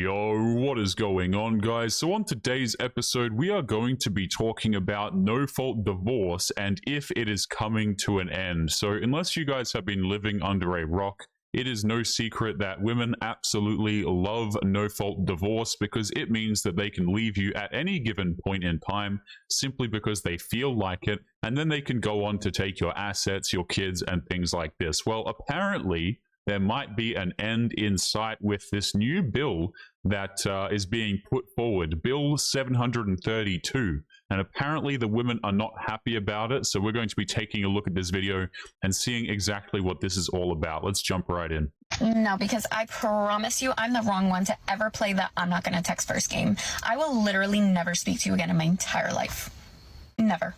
Yo, what is going on, guys? So on today's episode, we are going to be talking about no-fault divorce and if it is coming to an end. So unless you guys have been living under a rock, it is no secret that women absolutely love no-fault divorce because it means that they can leave you at any given point in time simply because they feel like it, and then they can go on to take your assets, your kids, and things like this. Well, apparently, there might be an end in sight with this new bill that is being put forward, Bill 732. And apparently the women are not happy about it. So we're going to be taking a look at this video and seeing exactly what this is all about. Let's jump right in. No, because I promise you, I'm the wrong one to ever play the I'm not going to text first game. I will literally never speak to you again in my entire life. Never.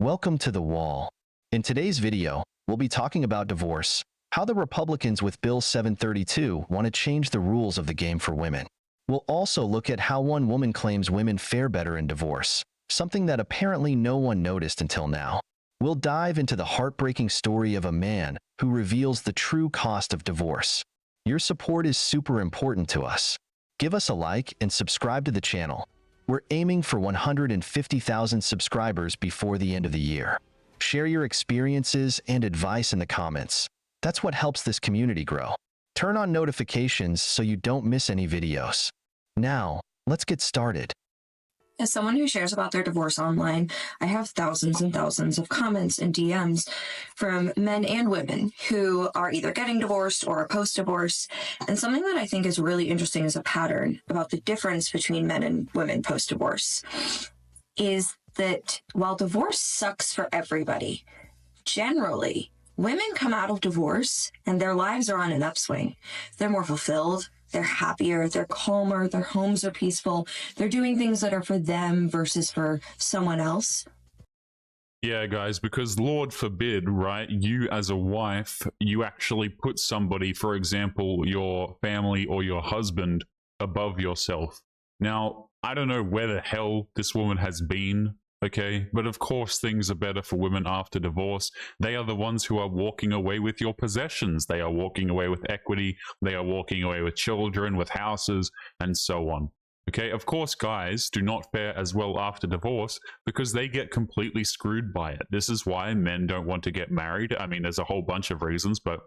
Welcome to The Wall. In today's video, we'll be talking about divorce, how the Republicans with Bill 732 want to change the rules of the game for women. We'll also look at how one woman claims women fare better in divorce, something that apparently no one noticed until now. We'll dive into the heartbreaking story of a man who reveals the true cost of divorce. Your support is super important to us. Give us a like and subscribe to the channel. We're aiming for 150,000 subscribers before the end of the year. Share your experiences and advice in the comments. That's what helps this community grow. Turn on notifications so you don't miss any videos. Now, let's get started. As someone who shares about their divorce online, I have thousands and thousands of comments and DMs from men and women who are either getting divorced or post-divorce. And something that I think is really interesting as a pattern about the difference between men and women post-divorce is that while divorce sucks for everybody, generally, women come out of divorce and their lives are on an upswing. They're more fulfilled. They're happier, they're calmer, their homes are peaceful. They're doing things that are for them versus for someone else. Yeah, guys, because Lord forbid, right, you as a wife, you actually put somebody, for example, your family or your husband above yourself. Now, I don't know where the hell this woman has been, okay? But of course, things are better for women after divorce. They are the ones who are walking away with your possessions. They are walking away with equity. They are walking away with children, with houses, and so on. Okay, of course, guys do not fare as well after divorce because they get completely screwed by it. This is why men don't want to get married. I mean, there's a whole bunch of reasons, but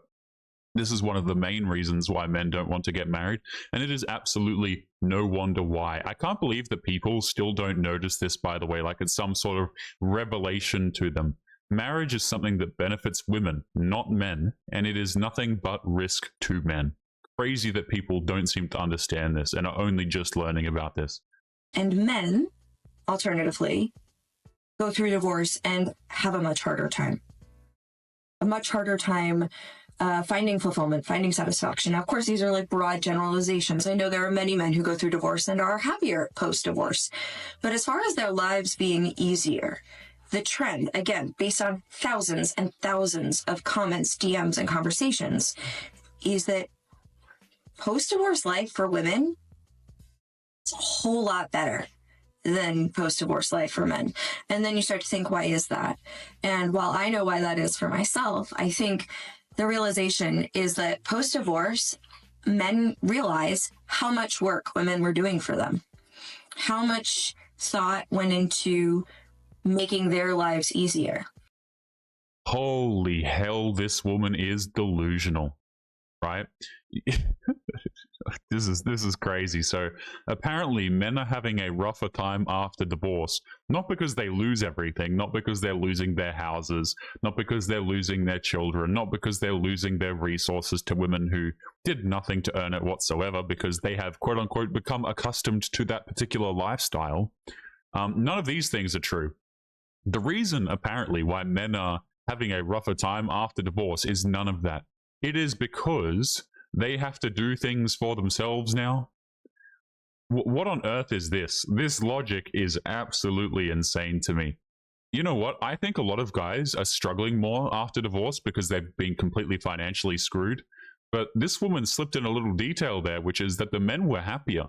this is one of the main reasons why men don't want to get married, and it is absolutely no wonder why. I can't believe that people still don't notice this, by the way, like it's some sort of revelation to them. Marriage is something that benefits women, not men, and it is nothing but risk to men. Crazy that people don't seem to understand this and are only just learning about this. And men, alternatively, go through divorce and have a much harder time. A much harder time finding fulfillment, finding satisfaction. Now, of course, these are like broad generalizations. I know there are many men who go through divorce and are happier post-divorce. But as far as their lives being easier, the trend, again, based on thousands and thousands of comments, DMs, and conversations, is that post-divorce life for women is a whole lot better than post-divorce life for men. And then you start to think, why is that? And while I know why that is for myself, I think the realization is that post-divorce, men realize how much work women were doing for them, how much thought went into making their lives easier. Holy hell, this woman is delusional, right? This is crazy. So apparently men are having a rougher time after divorce, not because they lose everything, not because they're losing their houses, not because they're losing their children, not because they're losing their resources to women who did nothing to earn it whatsoever because they have quote unquote become accustomed to that particular lifestyle. None of these things are true. The reason apparently why men are having a rougher time after divorce is none of that. It is because they have to do things for themselves now. What on earth is this? This logic is absolutely insane to me. You know what? I think a lot of guys are struggling more after divorce because they've been completely financially screwed. But this woman slipped in a little detail there, which is that the men were happier.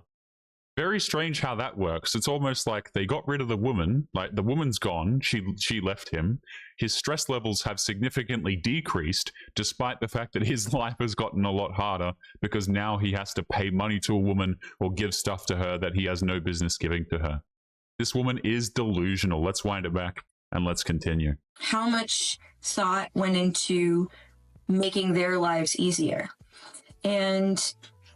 Very strange how that works. It's almost like they got rid of the woman, like the woman's gone, she left him. His stress levels have significantly decreased, despite the fact that his life has gotten a lot harder because now he has to pay money to a woman or give stuff to her that he has no business giving to her. This woman is delusional. Let's wind it back and let's continue. How much thought went into making their lives easier? And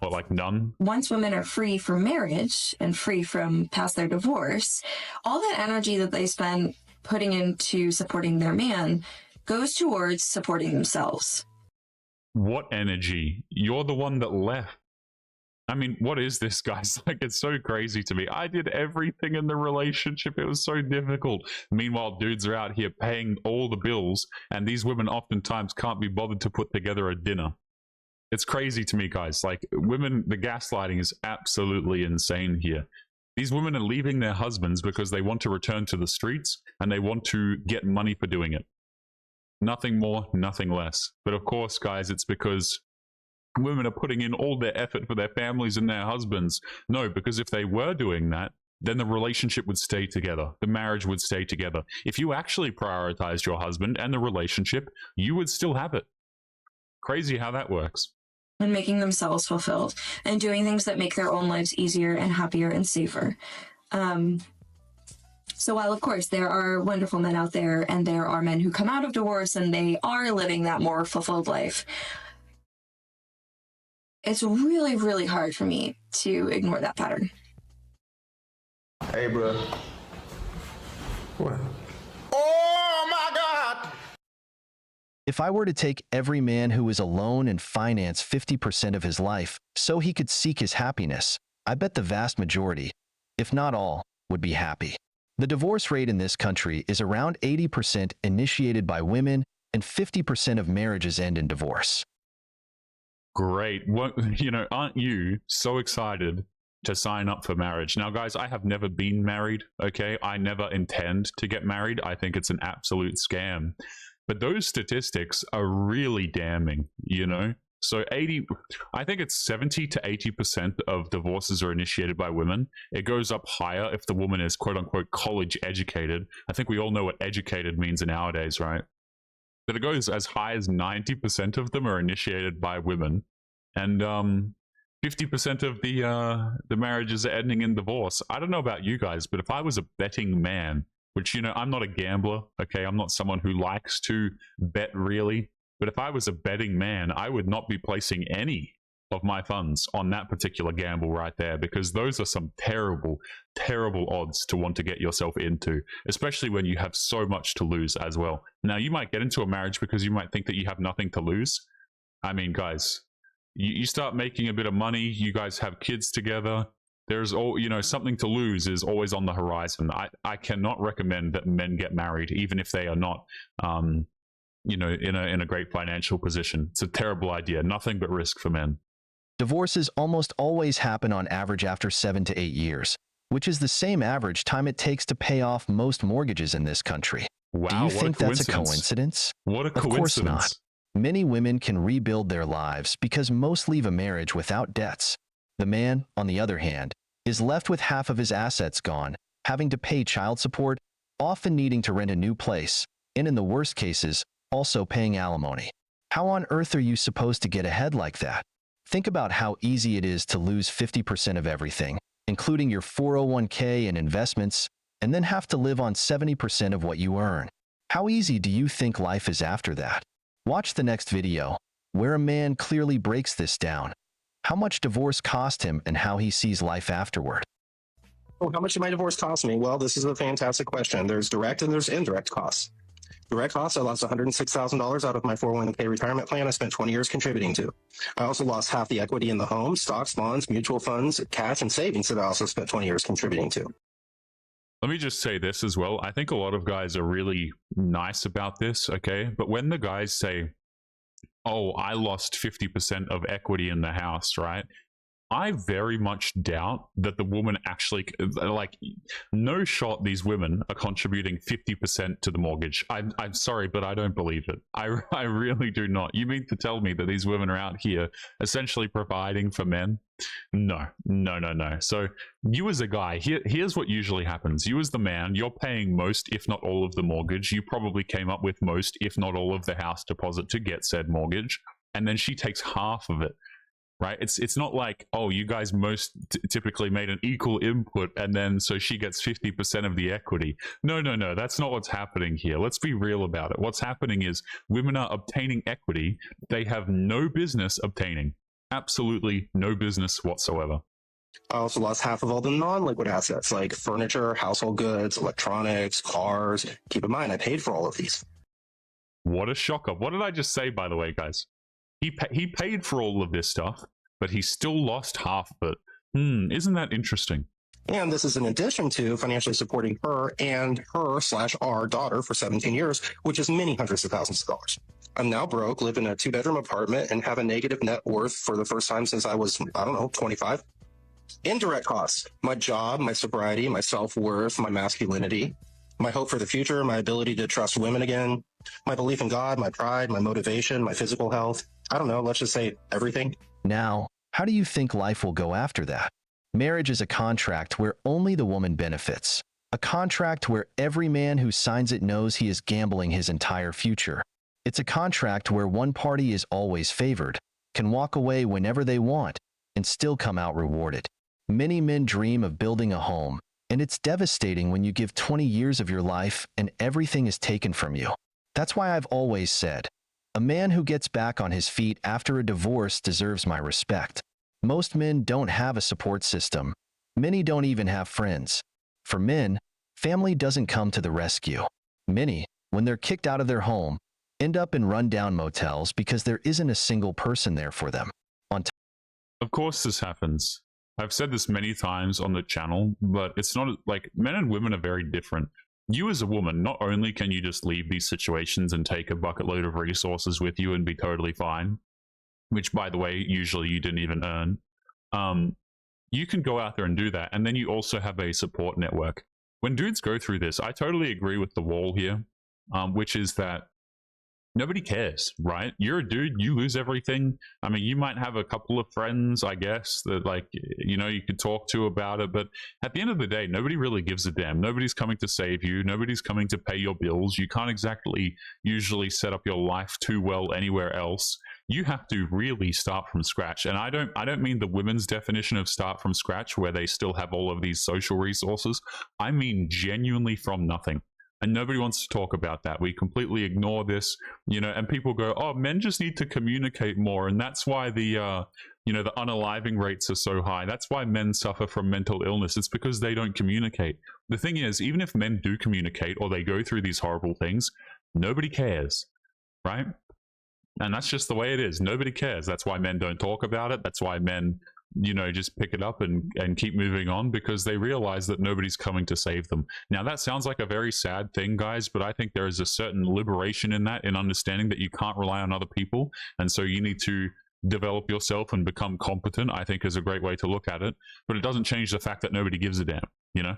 What, like none? once women are free from marriage and free from past their divorce, all that energy that they spend putting into supporting their man goes towards supporting themselves. What energy? You're the one that left. I mean, what is this, guys? Like, it's so crazy to me. I did everything in the relationship. It was so difficult. Meanwhile, dudes are out here paying all the bills, and these women oftentimes can't be bothered to put together a dinner. It's crazy to me, guys. Like, women, the gaslighting is absolutely insane here. These women are leaving their husbands because they want to return to the streets and they want to get money for doing it. Nothing more, nothing less. But of course, guys, it's because women are putting in all their effort for their families and their husbands. No, because if they were doing that, then the relationship would stay together. The marriage would stay together. If you actually prioritized your husband and the relationship, you would still have it. Crazy how that works. And making themselves fulfilled and doing things that make their own lives easier and happier and safer. So while, of course, there are wonderful men out there and there are men who come out of divorce and they are living that more fulfilled life, it's really, really hard for me to ignore that pattern. Hey, bro. What? Oh, my God! If I were to take every man who is alone and finance 50% of his life so he could seek his happiness, I bet the vast majority, if not all, would be happy. The divorce rate in this country is around 80% initiated by women, and 50% of marriages end in divorce. Great. What, you know, aren't you so excited to sign up for marriage? Now, guys, I have never been married, okay? I never intend to get married. I think it's an absolute scam. But those statistics are really damning, you know? So I think it's 70 to 80% of divorces are initiated by women. It goes up higher if the woman is quote unquote college educated. I think we all know what educated means nowadays, right? But it goes as high as 90% of them are initiated by women. And 50% of the marriages are ending in divorce. I don't know about you guys, but if I was a betting man, which, you know, I'm not a gambler, okay? I'm not someone who likes to bet really. But if I was a betting man, I would not be placing any of my funds on that particular gamble right there, because those are some terrible, terrible odds to want to get yourself into, especially when you have so much to lose as well. Now, you might get into a marriage because you might think that you have nothing to lose. I mean, guys, you start making a bit of money, you guys have kids together. There's all, you know, something to lose is always on the horizon. I cannot recommend that men get married, even if they are not, you know, in a great financial position. It's a terrible idea. Nothing but risk for men. Divorces almost always happen on average after 7 to 8 years, which is the same average time it takes to pay off most mortgages in this country. Wow, Do you think that's a coincidence? What a coincidence. Of course not. Many women can rebuild their lives because most leave a marriage without debts. The man, on the other hand, is left with half of his assets gone, having to pay child support, often needing to rent a new place, and in the worst cases, also paying alimony. How on earth are you supposed to get ahead like that? Think about how easy it is to lose 50% of everything, including your 401k and investments, and then have to live on 70% of what you earn. How easy do you think life is after that? Watch the next video, where a man clearly breaks this down. How much divorce cost him and how he sees life afterward. Oh, how much did my divorce cost me? Well, this is a fantastic question. There's direct and there's indirect costs. Direct costs, I lost $106,000 out of my 401k retirement plan I spent 20 years contributing to. I also lost half the equity in the home, stocks, bonds, mutual funds, cash, and savings that I also spent 20 years contributing to. Let me just say this as well. I think a lot of guys are really nice about this, okay? But when the guys say, oh, I lost 50% of equity in the house, right? I very much doubt that the woman actually, like, no shot these women are contributing 50% to the mortgage. I'm sorry, but I don't believe it. I really do not. You mean to tell me that these women are out here essentially providing for men? No. So you as a guy, here's what usually happens. You as the man, you're paying most, if not all of the mortgage. You probably came up with most, if not all of the house deposit to get said mortgage. And then she takes half of it. Right? It's not like, oh, you guys most typically made an equal input and then so she gets 50% of the equity. No. That's not what's happening here. Let's be real about it. What's happening is women are obtaining equity they have no business obtaining. Absolutely no business whatsoever. I also lost half of all the non-liquid assets like furniture, household goods, electronics, cars. Keep in mind, I paid for all of these. What a shocker. What did I just say, by the way, guys? He paid for all of this stuff, but he still lost half of it. Isn't that interesting? And this is in addition to financially supporting her and her/our daughter for 17 years, which is many hundreds of thousands of dollars. I'm now broke, live in a 2-bedroom apartment, and have a negative net worth for the first time since I was, 25. Indirect costs: my job, my sobriety, my self-worth, my masculinity, my hope for the future, my ability to trust women again, my belief in God, my pride, my motivation, my physical health. I don't know, let's just say everything. Now, how do you think life will go after that? Marriage is a contract where only the woman benefits. A contract where every man who signs it knows he is gambling his entire future. It's a contract where one party is always favored, can walk away whenever they want, and still come out rewarded. Many men dream of building a home, and it's devastating when you give 20 years of your life and everything is taken from you. That's why I've always said, a man who gets back on his feet after a divorce deserves my respect. Most men don't have a support system. Many don't even have friends. For men, family doesn't come to the rescue. Many, when they're kicked out of their home, end up in rundown motels because there isn't a single person there for them. Of course this happens. I've said this many times on the channel, but it's not like men and women are very different. You as a woman, not only can you just leave these situations and take a bucket load of resources with you and be totally fine, which, by the way, usually you didn't even earn. You can go out there and do that, and then you also have a support network. When dudes go through this, I totally agree with the wall here, which is that nobody cares, right? You're a dude, you lose everything. I mean, you might have a couple of friends, I guess, that, like, you know, you could talk to about it, but at the end of the day, nobody really gives a damn. Nobody's coming to save you. Nobody's coming to pay your bills. You can't exactly usually set up your life too well anywhere else. You have to really start from scratch. And I don't mean the women's definition of start from scratch, where they still have all of these social resources. I mean genuinely from nothing. And nobody wants to talk about that. We completely ignore this, you know, and people go, oh, men just need to communicate more. And that's why the, you know, the unaliving rates are so high. That's why men suffer from mental illness. It's because they don't communicate. The thing is, even if men do communicate or they go through these horrible things, nobody cares, right? And that's just the way it is. Nobody cares. That's why men don't talk about it. That's why men, you know, just pick it up and keep moving on, because they realize that nobody's coming to save them. Now, that sounds like a very sad thing, guys, but I think there is a certain liberation in that, in understanding that you can't rely on other people. And so you need to develop yourself and become competent, I think is a great way to look at it. But it doesn't change the fact that nobody gives a damn, you know?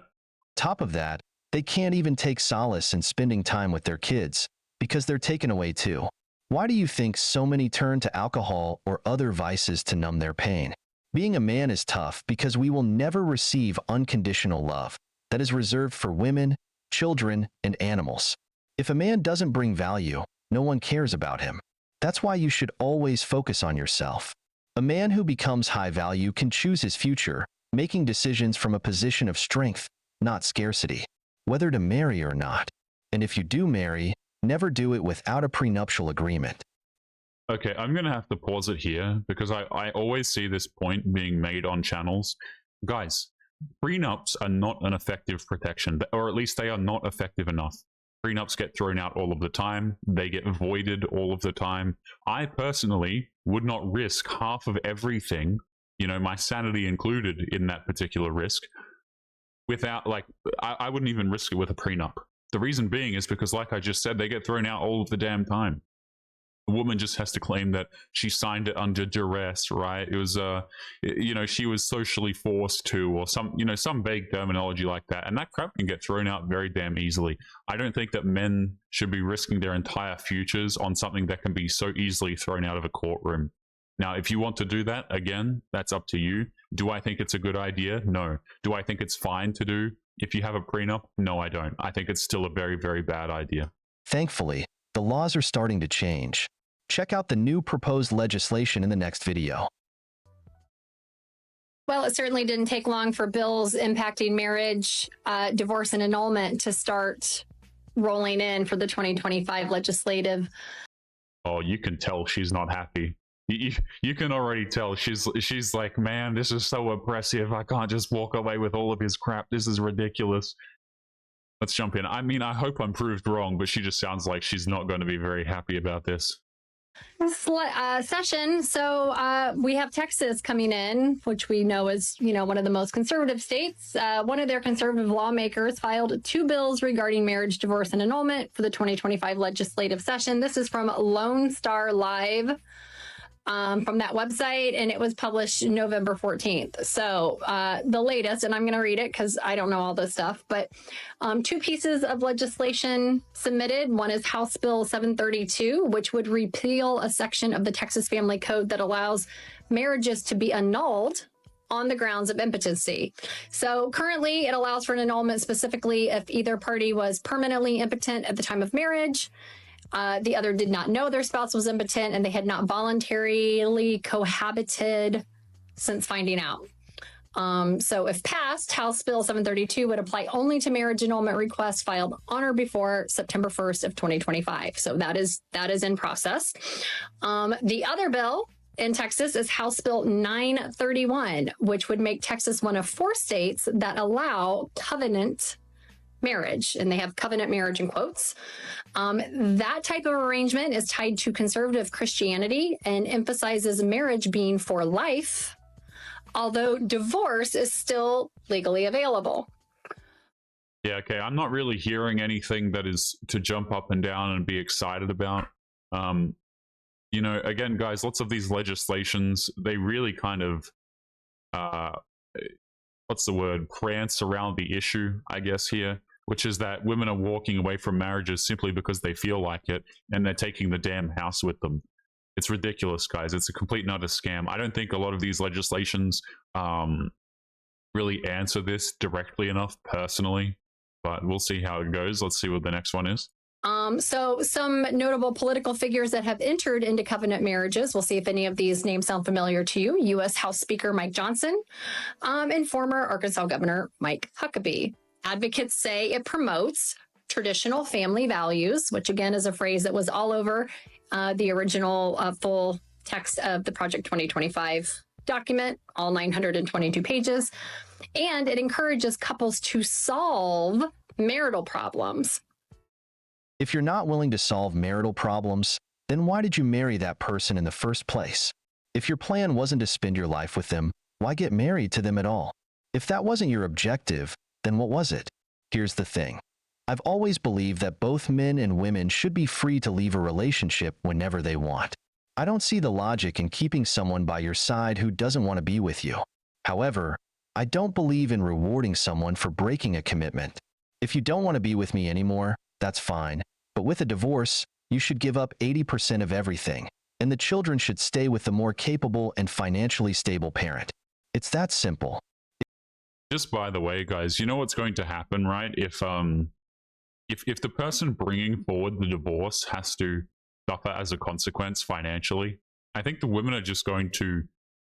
Top of that, they can't even take solace in spending time with their kids because they're taken away too. Why do you think so many turn to alcohol or other vices to numb their pain? Being a man is tough because we will never receive unconditional love that is reserved for women, children, and animals. If a man doesn't bring value, no one cares about him. That's why you should always focus on yourself. A man who becomes high value can choose his future, making decisions from a position of strength, not scarcity, whether to marry or not. And if you do marry, never do it without a prenuptial agreement. Okay, I'm going to have to pause it here because I always see this point being made on channels. Guys, prenups are not an effective protection, or at least they are not effective enough. Prenups get thrown out all of the time. They get voided all of the time. I personally would not risk half of everything, you know, my sanity included in that particular risk, without, like, I wouldn't even risk it with a prenup. The reason being is because, like I just said, they get thrown out all of the damn time. The woman just has to claim that she signed it under duress, right? It was, you know, she was socially forced to, or some, you know, some vague terminology like that. And that crap can get thrown out very damn easily. I don't think that men should be risking their entire futures on something that can be so easily thrown out of a courtroom. Now, if you want to do that, again, that's up to you. Do I think it's a good idea? No. Do I think it's fine to do if you have a prenup? No, I don't. I think it's still a very, very bad idea. Thankfully, the laws are starting to change. Check out the new proposed legislation in the next video. Well, it certainly didn't take long for bills impacting marriage, divorce, and annulment to start rolling in for the 2025 legislative. Oh, you can tell she's not happy. You can already tell she's like, man, this is so oppressive. I can't just walk away with all of his crap. This is ridiculous. Let's jump in. I mean, I hope I'm proved wrong, but she just sounds like she's not going to be very happy about this. Session. So we have Texas coming in, which we know is, you know, one of the most conservative states. One of their conservative lawmakers filed 2 bills regarding marriage, divorce, and annulment for the 2025 legislative session. This is from Lone Star Live. From that website, and it was published November 14th. So the latest, and I'm going to read it because I don't know all this stuff, but 2 pieces of legislation submitted. One is House Bill 732, which would repeal a section of the Texas Family Code that allows marriages to be annulled on the grounds of impotency. So currently it allows for an annulment specifically if either party was permanently impotent at the time of marriage, the other did not know their spouse was impotent, and they had not voluntarily cohabited since finding out. So if passed, House Bill 732 would apply only to marriage annulment requests filed on or before September 1st of 2025. So that is in process. The other bill in Texas is House Bill 931, which would make Texas one of 4 states that allow covenant marriage, and they have covenant marriage in quotes. That type of arrangement is tied to conservative Christianity and emphasizes marriage being for life, although divorce is still legally available. Yeah, okay. I'm not really hearing anything that is to jump up and down and be excited about. You know, again, guys, lots of these legislations, they really kind of, what's the word, prance around the issue, I guess, here, which is that women are walking away from marriages simply because they feel like it, and they're taking the damn house with them. It's ridiculous, guys. It's a complete and utter scam. I don't think a lot of these legislations really answer this directly enough, personally, but we'll see how it goes. Let's see what the next one is. So some notable political figures that have entered into covenant marriages, we'll see if any of these names sound familiar to you. U.S. House Speaker Mike Johnson, and former Arkansas Governor Mike Huckabee. Advocates say it promotes traditional family values, which again is a phrase that was all over the original full text of the Project 2025 document, all 922 pages. And it encourages couples to solve marital problems. If you're not willing to solve marital problems, then why did you marry that person in the first place? If your plan wasn't to spend your life with them, why get married to them at all? If that wasn't your objective, then what was it? Here's the thing. I've always believed that both men and women should be free to leave a relationship whenever they want. I don't see the logic in keeping someone by your side who doesn't want to be with you. However, I don't believe in rewarding someone for breaking a commitment. If you don't want to be with me anymore, that's fine. But with a divorce, you should give up 80% of everything, and the children should stay with the more capable and financially stable parent. It's that simple. Just by the way, guys, you know what's going to happen, right? If the person bringing forward the divorce has to suffer as a consequence financially, I think the women are just going to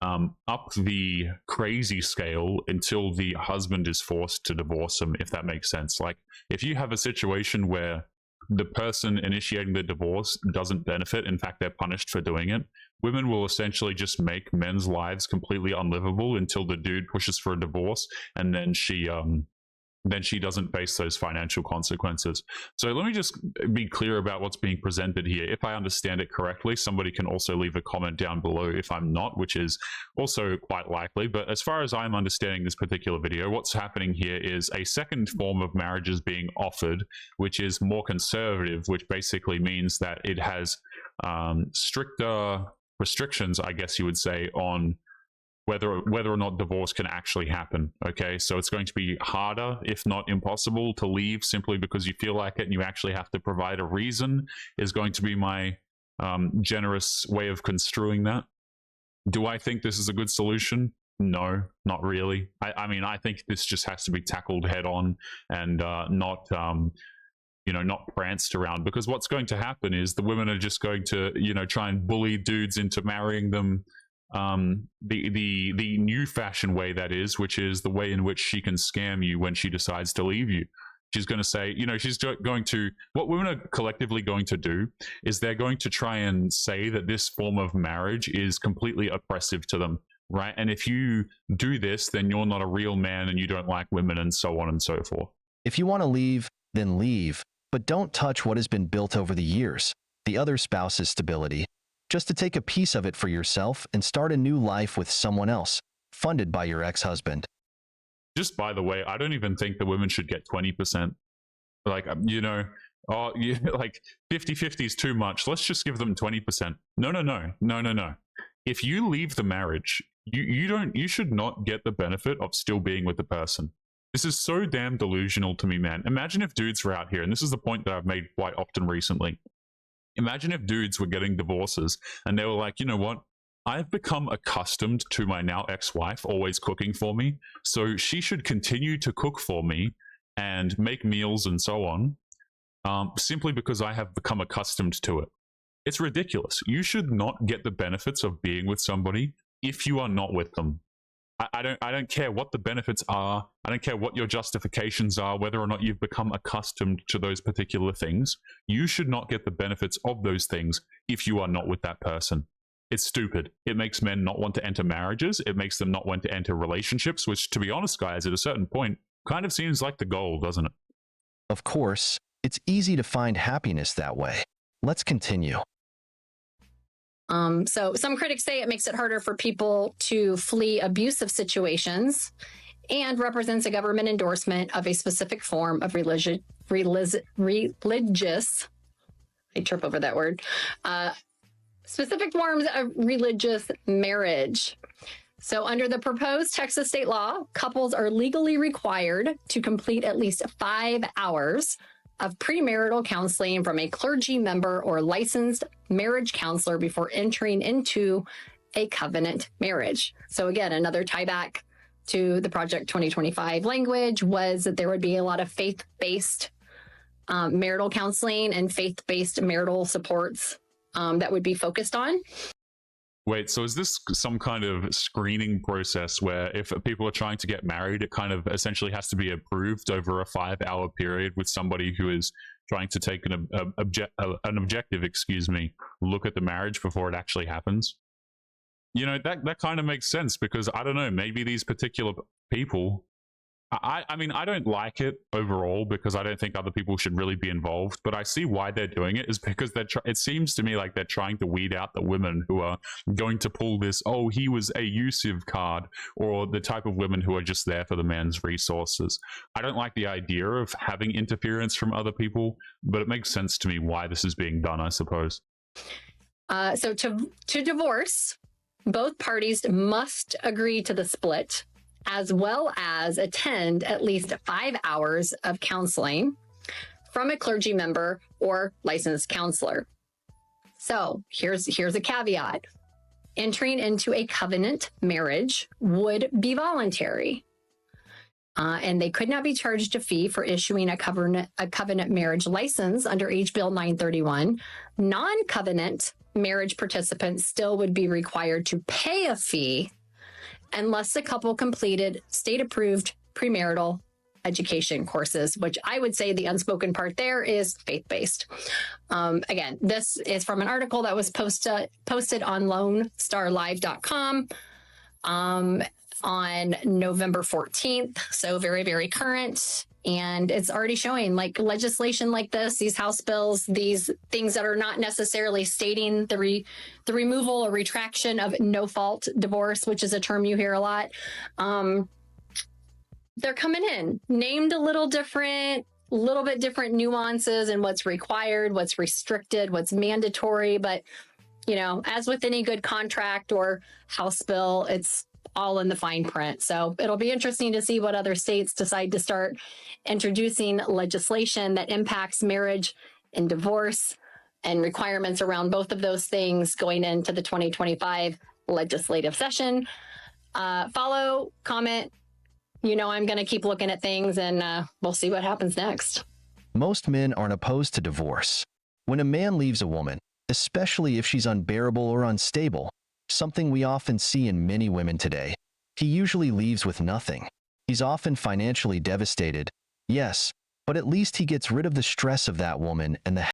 up the crazy scale until the husband is forced to divorce him, if that makes sense. Like, if you have a situation where the person initiating the divorce doesn't benefit, in fact, they're punished for doing it, women will essentially just make men's lives completely unlivable until the dude pushes for a divorce, and then she doesn't face those financial consequences. So let me just be clear about what's being presented here. If I understand it correctly, somebody can also leave a comment down below if I'm not, which is also quite likely. But as far as I'm understanding this particular video, what's happening here is a second form of marriage is being offered, which is more conservative, which basically means that it has stricter restrictions, I guess you would say, on whether or not divorce can actually happen. Okay, so it's going to be harder, if not impossible, to leave simply because you feel like it, and you actually have to provide a reason, is going to be my generous way of construing that. Do I think this is a good solution? No, not really. I mean, I think this just has to be tackled head on and not pranced around, because what's going to happen is the women are just going to, try and bully dudes into marrying them the new fashion way, that is, which is the way in which she can scam you when she decides to leave you. She's going to say, what women are collectively going to do is they're going to try and say that this form of marriage is completely oppressive to them, right? And if you do this, then you're not a real man and you don't like women, and so on and so forth. If you want to leave, then leave, but don't touch what has been built over the years, the other spouse's stability, just to take a piece of it for yourself and start a new life with someone else, funded by your ex-husband. Just by the way, I don't even think the women should get 20%. Like, like 50-50 is too much. Let's just give them 20%. No. If you leave the marriage, you should not get the benefit of still being with the person. This is so damn delusional to me, man. Imagine if dudes were out here, and this is the point that I've made quite often recently. Imagine if dudes were getting divorces and they were like, you know what? I've become accustomed to my now ex-wife always cooking for me, so she should continue to cook for me and make meals and so on, simply because I have become accustomed to it. It's ridiculous. You should not get the benefits of being with somebody if you are not with them. I don't care what the benefits are. I don't care what your justifications are, whether or not you've become accustomed to those particular things. You should not get the benefits of those things if you are not with that person. It's stupid. It makes men not want to enter marriages. It makes them not want to enter relationships, which, to be honest, guys, at a certain point, kind of seems like the goal, doesn't it? Of course, it's easy to find happiness that way. Let's continue. So some critics say it makes it harder for people to flee abusive situations and represents a government endorsement of a specific form of religious, I trip over that word, specific forms of religious marriage. So under the proposed Texas state law, couples are legally required to complete at least 5 hours of premarital counseling from a clergy member or licensed marriage counselor before entering into a covenant marriage. So again, another tie back to the Project 2025 language was that there would be a lot of faith-based marital counseling and faith-based marital supports that would be focused on. Wait, so is this some kind of screening process where if people are trying to get married, it kind of essentially has to be approved over a 5-hour period with somebody who is trying to take an objective, look at the marriage before it actually happens? That kind of makes sense, because I don't know, maybe these particular people, I mean, I don't like it overall because I don't think other people should really be involved, but I see why they're doing it is because it seems to me like they're trying to weed out the women who are going to pull this, oh, he was abusive card, or the type of women who are just there for the man's resources. I don't like the idea of having interference from other people, but it makes sense to me why this is being done, I suppose. So to divorce, both parties must agree to the split, as well as attend at least 5 hours of counseling from a clergy member or licensed counselor. So here's a caveat. Entering into a covenant marriage would be voluntary. And they could not be charged a fee for issuing a covenant marriage license under H. Bill 931. Non-covenant marriage participants still would be required to pay a fee unless the couple completed state-approved premarital education courses, which I would say the unspoken part there is faith-based. Again, this is from an article that was posted on LoneStarLive.com on November 14th. So very, very current. And it's already showing like legislation like this, these House bills, these things that are not necessarily stating the removal or retraction of no-fault divorce, which is a term you hear a lot. They're coming in, named a little different, little bit different nuances and what's required, what's restricted, what's mandatory. But, you know, as with any good contract or House bill, it's all in the fine print. So it'll be interesting to see what other states decide to start introducing legislation that impacts marriage and divorce and requirements around both of those things going into the 2025 legislative session. Follow, comment. You know, I'm going to keep looking at things, and we'll see what happens next. Most men aren't opposed to divorce. When a man leaves a woman, especially if she's unbearable or unstable, something we often see in many women today, he usually leaves with nothing. He's often financially devastated, yes, but at least he gets rid of the stress of that woman and the...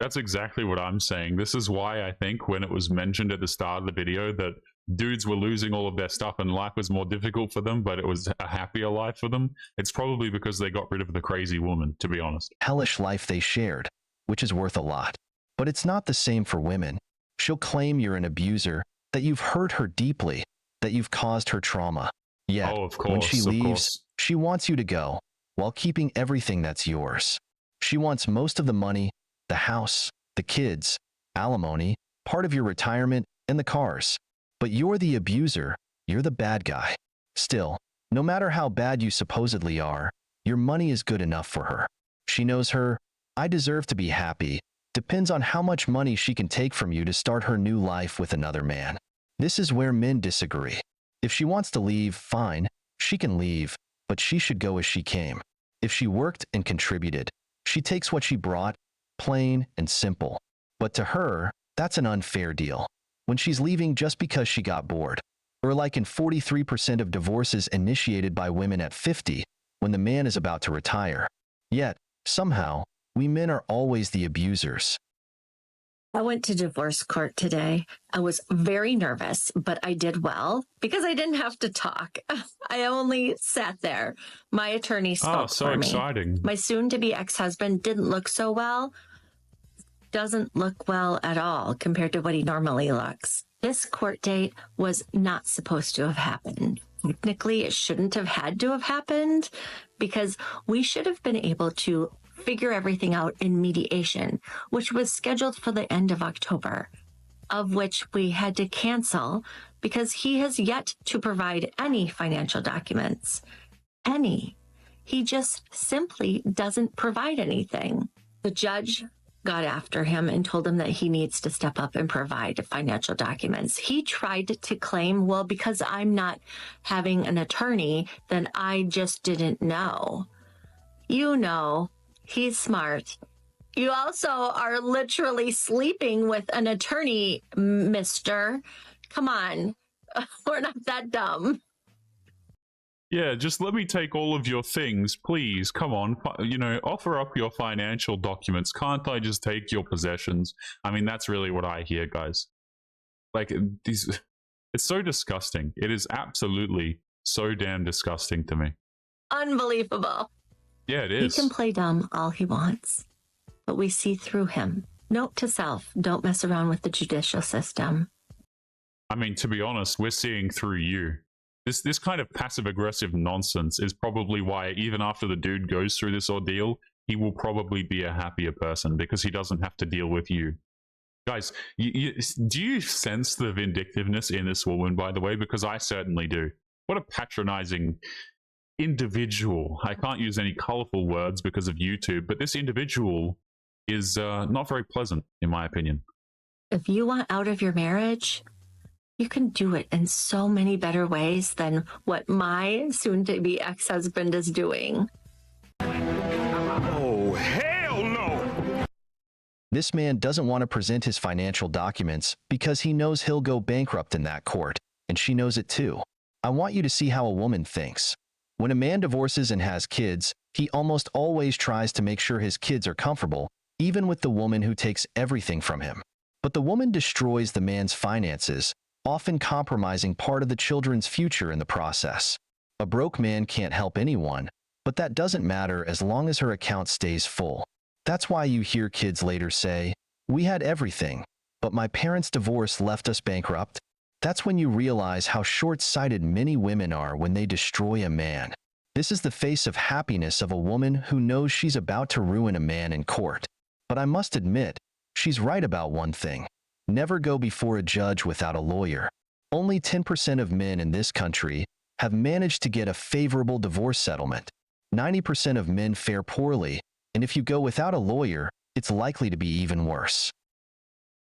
That's exactly what I'm saying. This is why I think when it was mentioned at the start of the video that dudes were losing all of their stuff and life was more difficult for them, but it was a happier life for them, it's probably because they got rid of the crazy woman, to be honest. hellish life they shared, which is worth a lot. But it's not the same for women. She'll claim you're an abuser, that you've hurt her deeply, that you've caused her trauma. Yet, Oh, of course, when she of leaves, course. she wants you to go, while keeping everything that's yours. She wants most of the money, the house, the kids, alimony, part of your retirement, and the cars. But you're the abuser, you're the bad guy. Still, no matter how bad you supposedly are, your money is good enough for her. She knows her, I deserve to be happy, depends on how much money she can take from you to start her new life with another man. This is where men disagree. If she wants to leave, fine, she can leave, but she should go as she came. If she worked and contributed, she takes what she brought, plain and simple. But to her, that's an unfair deal. When she's leaving just because she got bored, or like in 43% of divorces initiated by women at 50, when the man is about to retire. Yet, somehow, we men are always the abusers. I went to divorce court today. I was very nervous, but I did well because I didn't have to talk. I only sat there. My attorney spoke so for me. exciting. My soon-to-be ex-husband didn't look so well. Doesn't look well at all compared to what he normally looks. This court date was not supposed to have happened. Technically, it shouldn't have had to have happened because we should have been able to figure everything out in mediation, which was scheduled for the end of October, of which we had to cancel because he has yet to provide any financial documents. Any. He just simply doesn't provide anything. The judge got after him and told him that he needs to step up and provide financial documents. He tried to claim, well, because I'm not having an attorney, then I just didn't know. You know, he's smart. You also are literally sleeping with an attorney, mister. Come on. We're not that dumb. Yeah, just let me take all of your things, please. Come on, you know, offer up your financial documents. Can't I just take your possessions? I mean, that's really what I hear, guys. Like, these, it's so disgusting. It is absolutely so damn disgusting to me. Unbelievable. Yeah, it is. He can play dumb all he wants, but we see through him. Note to self, don't mess around with the judicial system. I mean, to be honest, we're seeing through you. This kind of passive-aggressive nonsense is probably why even after the dude goes through this ordeal, he will probably be a happier person because he doesn't have to deal with you. Guys, do you sense the vindictiveness in this woman, by the way? Because I certainly do. What a patronizing individual. I can't use any colorful words because of YouTube, but this individual is not very pleasant, in my opinion. If you want out of your marriage, you can do it in so many better ways than what my soon-to-be ex-husband is doing. Oh, hell no! This man doesn't want to present his financial documents because he knows he'll go bankrupt in that court, and she knows it too. I want you to see how a woman thinks. When a man divorces and has kids, he almost always tries to make sure his kids are comfortable, even with the woman who takes everything from him. But the woman destroys the man's finances, often compromising part of the children's future in the process. A broke man can't help anyone, but that doesn't matter as long as her account stays full. That's why you hear kids later say, "We had everything, but my parents' divorce left us bankrupt." That's when you realize how short-sighted many women are when they destroy a man. This is the face of happiness of a woman who knows she's about to ruin a man in court. But I must admit, she's right about one thing. Never go before a judge without a lawyer. Only 10% of men in this country have managed to get a favorable divorce settlement. 90% of men fare poorly, and if you go without a lawyer, it's likely to be even worse.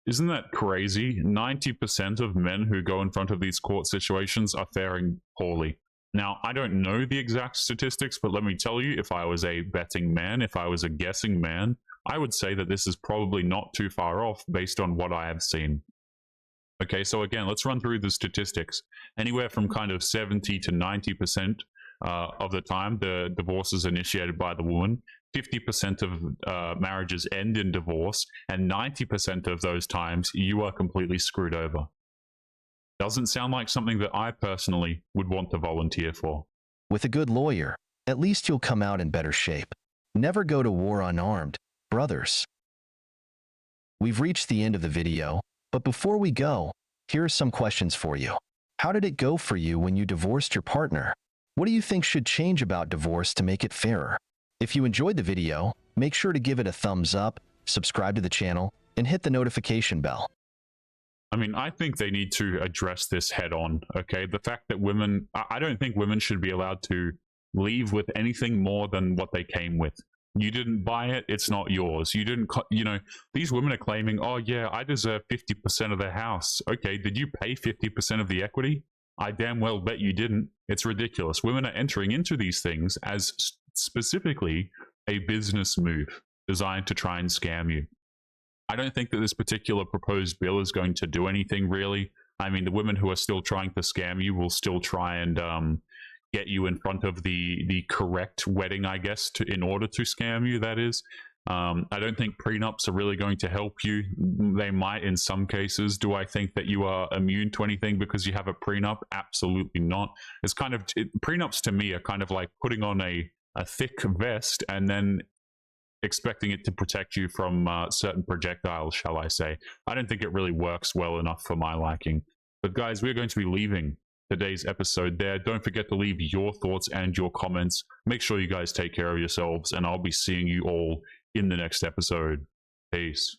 Isn't that crazy? 90% of men who go in front of these court situations are faring poorly. Now, I don't know the exact statistics, but let me tell you, if I was a betting man, if I was a guessing man, I would say that this is probably not too far off based on what I have seen. Okay, so again, let's run through the statistics. Anywhere from kind of 70 to 90% of the time, the divorce is initiated by the woman. 50% of marriages end in divorce, and 90% of those times, you are completely screwed over. Doesn't sound like something that I personally would want to volunteer for. With a good lawyer, at least you'll come out in better shape. Never go to war unarmed, brothers. We've reached the end of the video, but before we go, here are some questions for you. How did it go for you when you divorced your partner? What do you think should change about divorce to make it fairer? If you enjoyed the video, make sure to give it a thumbs up, subscribe to the channel, and hit the notification bell. I mean, I think they need to address this head on, okay? The fact that women, I don't think women should be allowed to leave with anything more than what they came with. You didn't buy it, it's not yours. You didn't, you know, these women are claiming, oh yeah, I deserve 50% of the house. Okay, did you pay 50% of the equity? I damn well bet you didn't. It's ridiculous. Women are entering into these things as specifically a business move designed to try and scam you. I don't think that this particular proposed bill is going to do anything really. I mean, the women who are still trying to scam you will still try and get you in front of the correct wedding, I guess, in order to scam you, that is. I don't think prenups are really going to help you. They might in some cases. Do I think that you are immune to anything because you have a prenup? Absolutely not. It's kind of, prenups to me are kind of like putting on a thick vest and then expecting it to protect you from certain projectiles, shall I say. I don't think it really works well enough for my liking. But guys, we're going to be leaving today's episode there. Don't forget to leave your thoughts and your comments. Make sure you guys take care of yourselves, and I'll be seeing you all in the next episode. Peace.